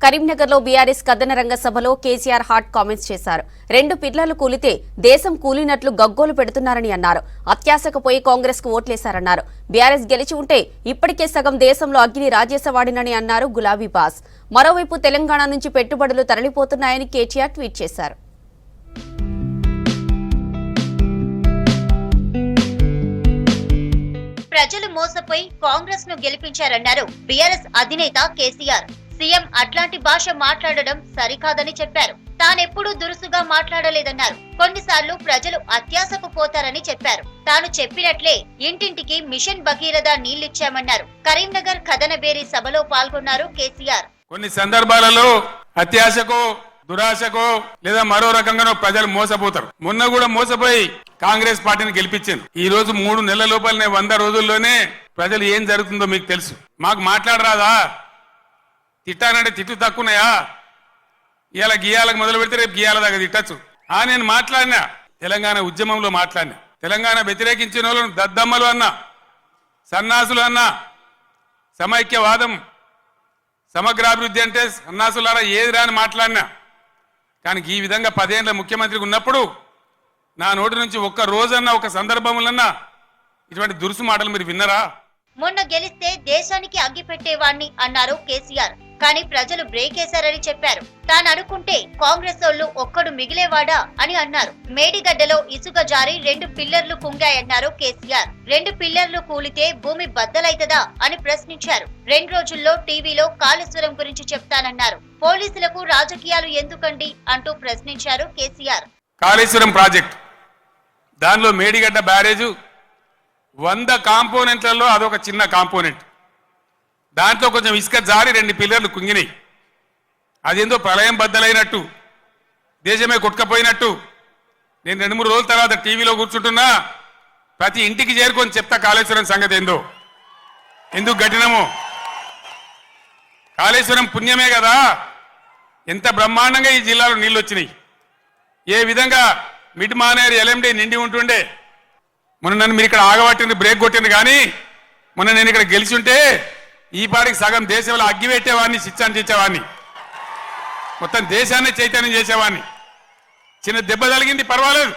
కరీంనగర్లో బీఆర్ఎస్ కథనరంగ సభలో KCR hot comments చేశారు. 2 పిల్లలు కూలితే దేశం కూలినట్లు గగ్గోలు పెడుతున్నారని అన్నారు. అత్యాశకు పోయి కాంగ్రెస్ కు ఓట్లేశారన్నారు. బీఆర్ఎస్ గెలిచి ఉంటే ఇప్పటికే సగం దేశంలో అగ్ని రాజేసేవాడినని అన్నారు గులాబీ బాస్. మరోవైపు తెలంగాణ నుంచి పెట్టుబడులు తరలిపోతున్నాయని కేటీఆర్ ట్వీట్ చేశారు. ప్రజలు మోసపోయి కాంగ్రెస్ ను గెలిపించారన్నారు బీఆర్ఎస్ అధినేత కేసీఆర్. సీఎం అట్లాంటి భాష మాట్లాడడం సరికాదని చెప్పారు. తానెప్పుడూ దురుసుగా మాట్లాడలేదన్నారు. కొన్నిసార్లు ప్రజలు అత్యాశకు పోతారని చెప్పారు. తాను చెప్పినట్లే ఇంటింటికి మిషన్ భగీరథ నీళ్లిచ్చామన్నారు. కరీంనగర్ కథనబేరి సభలో పాల్గొన్నారు కేసీఆర్. కొన్ని సందర్భాలలో అత్యాశకో దురాశకో లేదా మరో రకంగానో ప్రజలు మోసపోతారు. మొన్న కూడా మోసపోయి కాంగ్రెస్ పార్టీని గెలిపించారు. ఈ రోజు 3 నెలల లోపలనే 100 రోజుల్లోనే ప్రజలు ఏం జరుగుతుందో మీకు తెలుసు. మాకు మాట్లాడరాదా? తిట్టానంటే తిట్టు తక్కువనాయా? ఇవాళ గీయాలకు మొదలు పెడితే రేపు గీయాల దాకా తిట్టచ్చు. నేను మాట్లాడినా, తెలంగాణ ఉద్యమంలో మాట్లాడినా, తెలంగాణ వ్యతిరేకించిన వాళ్ళను దద్దమ్మలు అన్నా, సన్నాసులు అన్నా, సమైక్యవాదం సమగ్రాభివృద్ధి అంటే సన్నాసులారా ఏది రాని మాట్లాడినా. కానీ ఈ విధంగా 10 ఏళ్ల ముఖ్యమంత్రికి ఉన్నప్పుడు నా నోటి నుంచి ఒక్క రోజన్నా ఒక సందర్భంలోన్నా ఇటువంటి దురుసు మాటలు మీరు విన్నరా? మొన్న గెలిస్తే దేశానికి అగ్గి పెట్టేవాణ్ణి అన్నారు కేసీఆర్. కానీ ప్రజలు బ్రేక్ వేశారని చెప్పారు. తాను అనుకుంటే కాంగ్రెస్ వాళ్ళు ఒక్కడు మిగిలేవాడా అని అన్నారు. మేడిగడ్డలో ఇసుక జారి 2 పిల్లర్లు కుంగాయన్నారు కేసీఆర్. 2 పిల్లర్లు కూలితే భూమి బద్దలైతదా అని ప్రశ్నించారు. 2 రోజుల్లో టీవీలో కాళేశ్వరం గురించి చెప్తానన్నారు. పోలీసులకు రాజకీయాలు ఎందుకండి అంటూ ప్రశ్నించారు కేసీఆర్. కాళేశ్వరం ప్రాజెక్ట్ దానిలో మేడిగడ్డ బ్యారేజ్ 100 కాంపోనెంట్లలో అదొక చిన్న కాంపోనెంట్. దాంట్లో కొంచెం ఇసుక జారి 2 పిల్లర్లు కుంగినాయి. అదేందో ప్రళయం బద్దలైనట్టు, దేశమే కొట్టుకపోయినట్టు నేను 2-3 రోజుల తర్వాత టీవీలో కూర్చుంటున్నా. ప్రతి ఇంటికి చేరుకొని చెప్తా కాళేశ్వరం సంగతి ఏందో, ఎందుకు గట్టినమో. కాళేశ్వరం పుణ్యమే కదా ఎంత బ్రహ్మాండంగా ఈ జిల్లాలో నీళ్ళు వచ్చినాయి. ఏ విధంగా మిడ్ మానేరు ఎల్ఎండి నిండి ఉంటుండే. మొన్న నన్ను మీరు ఇక్కడ ఆగబట్టింది, బ్రేక్ కొట్టింది. కానీ మొన్న నేను ఇక్కడ గెలిచి ఉంటే ఈ పాటికి సగం దేశంలో అగ్గి పెట్టేవాడిని, శిక్షించేవాడిని, మొత్తం దేశాన్ని చైతన్యం చేసేవాడిని. చిన్న దెబ్బ తగిలింది, పర్వాలేదు,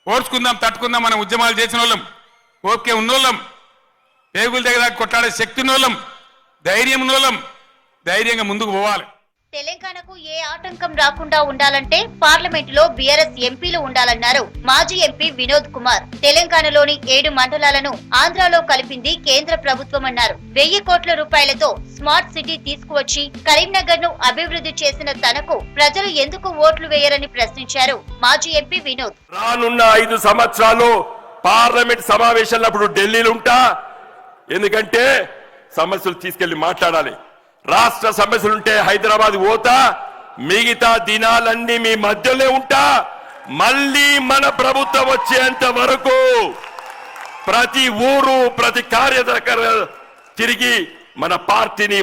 ఓర్చుకుందాం, తట్టుకుందాం. మనం ఉద్యమాలు చేసిన వాళ్ళం, ఓకే ఉన్నోళ్ళం, పేగుల దగ్గర కొట్లాడే శక్తి ఉన్నోళ్ళం, ధైర్యం ఉన్నోళ్ళం, ధైర్యంగా ముందుకు పోవాలి. తెలంగాణకు ఏ ఆటంకం రాకుండా ఉండాలంటే పార్లమెంటులో బీఆర్ఎస్ ఎంపీలు ఉండాలన్నారు మాజీ ఎంపీ వినోద్ కుమార్. తెలంగాణలోని 7 మండలాలను ఆంధ్రాలో కలిపింది కేంద్ర ప్రభుత్వం అన్నారు. 1000 కోట్ల రూపాయలతో స్మార్ట్ సిటీ తీసుకువచ్చి కరీంనగర్ ను అభివృద్ధి చేసిన తనకు ప్రజలు ఎందుకు ఓట్లు వేయరని ప్రశ్నించారు మాజీ ఎంపీ వినోద్. రానున్న 5 సంవత్సరాలు పార్లమెంట్ సమావేశాలప్పుడు ఢిల్లీలో ఉంటా. ఎందుకంటే సమస్యలు తీసుకెళ్లి మాట్లాడాలి. రాష్ట్ర సమస్యలుంటే హైదరాబాద్ పోతా, మిగతా దినాలన్నీ మీ మధ్యలో ఉంటా. మళ్ళీ మన ప్రభుత్వం వచ్చేంత వరకు ప్రతి ఊరు, ప్రతి కార్యదర్శి తిరిగి మన పార్టీని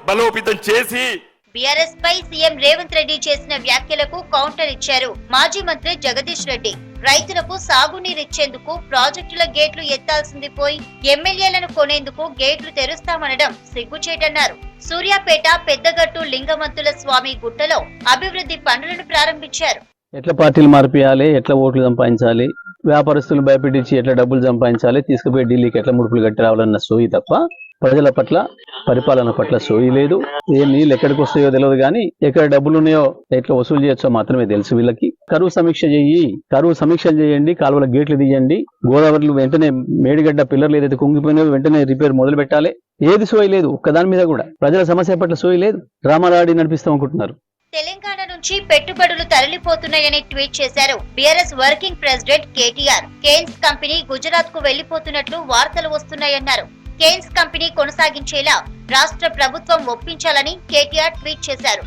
బలోపేతం చేసి. బీఆర్ఎస్ పై సీఎం రేవంత్ రెడ్డి చేసిన వ్యాఖ్యలకు కౌంటర్ ఇచ్చారు మాజీ మంత్రి జగదీష్ రెడ్డి. రైతులకు సాగునీరిచ్చేందుకు ప్రాజెక్టుల గేట్లు ఎత్తాల్సింది పోయి ఎమ్మెల్యేలను కొనేందుకు గేట్లు తెరుస్తామనడం సిగ్గుచేటన్నారు. సూర్యాపేట పెద్దగట్టు లింగమంతుల స్వామి గుట్టలో అభివృద్ధి పనులను ప్రారంభించారు. ఎట్లా పార్టీలు మార్పియాలి, ఎట్లా ఓట్లు సంపాదించాలి, వ్యాపారస్తులు భయపెట్టించి ఎట్లా డబ్బులు సంపాదించాలి, తీసుకుపోయి ఢిల్లీకి ఎట్లా ముడుపులు కట్టి రావాలన్న సోయి తప్ప ప్రజల పట్ల, పరిపాలన పట్ల సోయి లేదు. ఏ నీళ్ళు ఎక్కడికి వస్తాయో తెలియదు, కానీ ఎక్కడ డబ్బులు ఉన్నాయో ఎట్లా వసూలు చేయొచ్చో మాత్రమే తెలుసు వీళ్ళకి. కరువు సమీక్షలు చేయండి, కాలువల గేట్లు తీయండి, గోదావరిలో వెంటనే మేడిగడ్డ పిల్లర్లు ఏదైతే కుంగిపోయినాయో వెంటనే రిపేర్ మొదలు పెట్టాలి. ఏది సోయి లేదు, ఒక్కదాని మీద కూడా ప్రజల సమస్య పట్ల సోయి లేదు. డ్రామాలాడి నడిపిస్తాం అనుకుంటున్నారు. తెలంగాణ నుంచి పెట్టుబడులు తరలిపోతున్నాయని ట్వీట్ చేశారు BRS working president KTR. Kaynes company Gujarat కు వెళ్లిపోతున్నట్లు వార్తలు వస్తున్నాయన్నారు. కేన్స్ కంపెనీ కొనసాగించేలా రాష్ట్ర ప్రభుత్వం ఒప్పించాలని కేటీఆర్ ట్వీట్ చేశారు.